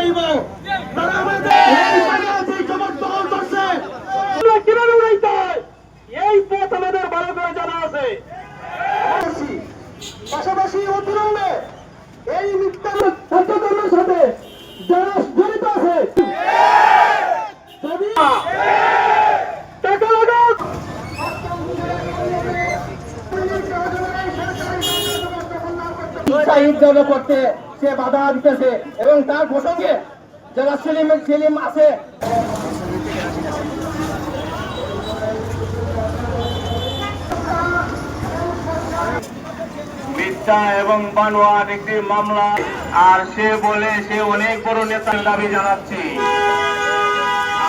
যাইব তারা আমাদের এই জায়গায় যে খবর দখল করছে আমরা কিভাবে উড়াইতে হয় এই পথ আমাদের ভালো করে জানা আছে। পাশাপাশি অবিলম্বে এই মিথ্যা সত্যকর্মের সাথে যারা জড়িত আছে যদি টাকা লাগাক করতে সে বাধা দিতেছে এবং তার প্রসঙ্গে যারা সেলিম আছে মিথ্যা এবং বানোয়াট একটি মামলা আর সে বলে সে অনেক বড় নেতার দাবি জানাচ্ছি।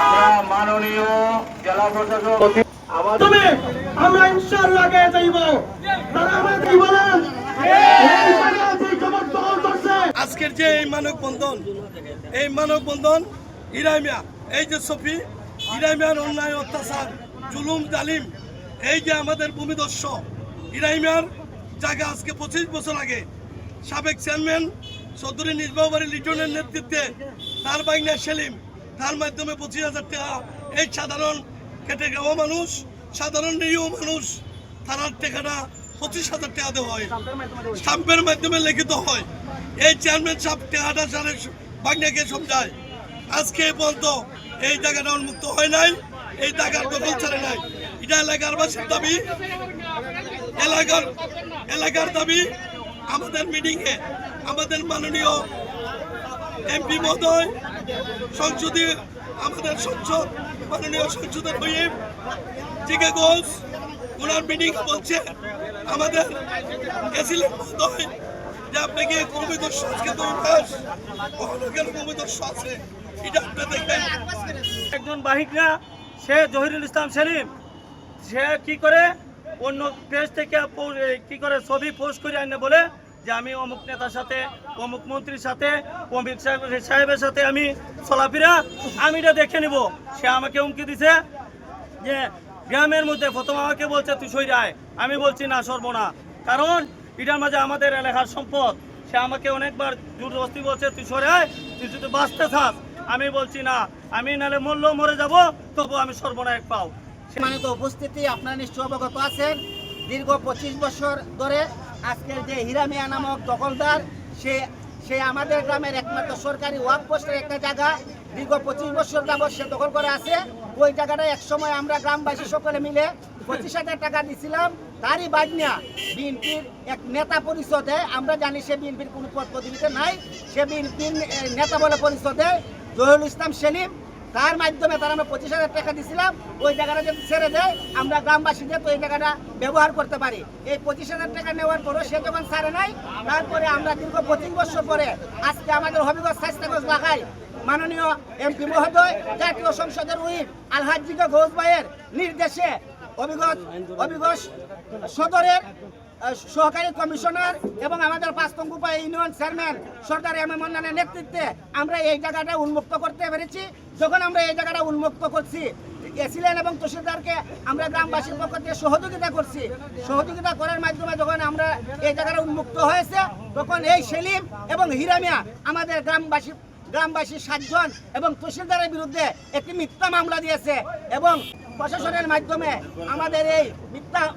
আমরা মাননীয় জেলা প্রশাসক আমরা ইনশাআল্লাহ আগে যাইব তারা আমাদের বলেন আজকের যে এই মানববন্ধন ইরামিয়া এই যে সফি ইরামিয়ার অন্যায় অত্যাচার জুলুম জালিম এই যে আমাদের ভূমিদস্য ইরামিয়ার জায়গা আজকে 25 বছর আগে সাবেক চেয়ারম্যান চৌধুরী নিজবাবুবাড়ি লিটনের নেতৃত্বে তার বাইনা সেলিম তার মাধ্যমে 25,000 টাকা এই সাধারণ খেটে খাওয়া মানুষ সাধারণ নিরীহ মানুষ তার টাকাটা 25,000 টাকা দেওয়া হয় স্টাম্পের মাধ্যমে লিখিত হয়। এই চেয়ারম্যান সাহেব টাকাটা সারে বাংলাকে সমঝায় আজকে পর্যন্ত এই জায়গাটা উন্মুক্ত হয় নাই, এই জায়গার দখল ছাড়ে নাই। এটা এলাকার বাসীর দাবি, এলাকার দাবি। আমাদের মিটিংয়ে আমাদের মাননীয় এমপি মহোদয় সংসদে আমাদের সংসদ মাননীয় সংসদের হুইপ জিকে ঘোষ ওনার মিটিং বলছে আমাদের এসিলেন মহোদয় যে আপনাকে ভূমিদস্যু আজকে তো ভূমিদস্যু আছে এটা আপনি দেখবেন। একজন বাহিকরা সে জহিরুল ইসলাম সেলিম সে কি করে অন্য পেজ থেকে কি করে ছবি পোস্ট করে আনে বলে যে আমি অমুক নেতার সাথে অমুক মন্ত্রীর সাথে অমুক সাহেবের সাথে আমি চলাফেরা আমি এটা দেখে নিব। সে আমাকে হুমকি দিছে যে গ্রামের মধ্যে প্রথম আমাকে বলছে তুই সই আয়, আমি বলছি না সরবো না, কারণ এটার মাঝে আমাদের এলাকার সম্পদ। সে আমাকে অনেকবার জোরজবস্তি বলছে তুই সরে আয়, তুই যদি বাঁচতে থাক। আমি বলছি না, আমি নালে মরলেও মরে যাব, তবু আমি সর্বনায়ক পাও। সম্মানিত উপস্থিতি, আপনারা নিশ্চয় অবগত আছেন দীর্ঘ 25 বছর ধরে আজকের যে হিরামিয়া নামক দখলদার সে আমাদের গ্রামের একমাত্র সরকারি ওয়াক পোস্টের একটা জায়গা দীর্ঘ 25 বছর যাবৎ সে দখল করে আছে। ওই জায়গাটা একসময় আমরা গ্রামবাসী সকলে মিলে 25,000 টাকা দিছিলাম। তারই বাজনা বিএনপির এক নেতা পরিচয় দেয়। আমরা জানি সে বিএনপির কোনো পদ পদবিতে নাই, সে বিএনপির নেতা বলে পরিচয় দেয় জহিরুল ইসলাম সেলিম। তার মাধ্যমে তারা আমরা 25,000 টাকা দিছিলাম। ওই জায়গাটা যদি ছেড়ে দেয় আমরা গ্রামবাসীদের তো এই জায়গাটা ব্যবহার করতে পারি। এই 25,000 টাকা নেওয়ার পরও সে যখন ছাড়ে নাই, তারপরে আমরা দীর্ঘ 25 বছর পরে আজকে আমাদের হবিগঞ্জ স্বাস্থ্যগঞ্জ লাগাই মাননীয় এমপি মহোদয় জাতীয় সংসদের হুইপ আলহাজ জিকে ঘোষ ভাইয়ের নির্দেশে হবিগঞ্জ সদরের সহকারী কমিশনার এবং আমাদের 5 তঙ্গুপা union chairman Sardar M A মন্নানের নেতৃত্বে আমরা এই জায়গাটা উন্মুক্ত করতে পেরেছি। যখন আমরা এই জায়গাটা উন্মুক্ত করছি, এসিলেন এবং তহসিলদারকে আমরা গ্রামবাসীর পক্ষ থেকে সহযোগিতা করছি। সহযোগিতা করার মাধ্যমে যখন আমরা এই জায়গাটা উন্মুক্ত হয়েছে, তখন এই সেলিম এবং হিরামিয়া আমাদের গ্রামবাসী 7 জন এবং তহসিলদারের বিরুদ্ধে একটি মিথ্যা মামলা দিয়েছে এবং প্রশাসনের মাধ্যমে আমাদের এই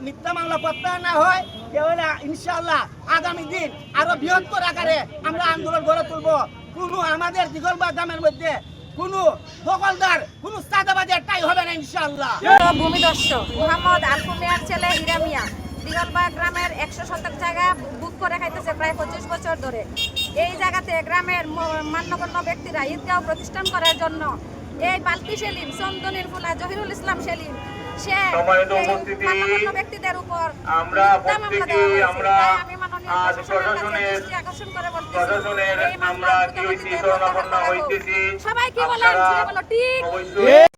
মিথ্যা মামলা প্রত্যাহার না হয় তাহলে ইনশাআল্লাহ আগামী দিন আরো বৃহত্তর আকারে আমরা আন্দোলন গড়ে তুলব। কোনো আমাদের দিগলবা গ্রামের মধ্যে কোনো দখলদার কোনো চাঁদাবাজের টাই হবে না ইনশাআল্লাহ। ভূমিদস্যু মোহাম্মদ আলফু মিয়ার ছেলে হিরামিয়া দিগলবা গ্রামের 100 শতক জায়গা বুক করে খাইতেছে প্রায় 25 বছর ধরে। এই জায়গাতে গ্রামের মান্যগণ্য ব্যক্তিরা ঈদগাহ প্রতিষ্ঠান করার জন্য এই বালতি সেলিম, চন্দনের ফুলা, জহিরুল ইসলাম সেলিম সে মান্যগণ্য ব্যক্তিদের উপর আমরা আজ আকর্ষণ করে বলতে আমরা কি হইছি সবাই কি বলেন ঠিক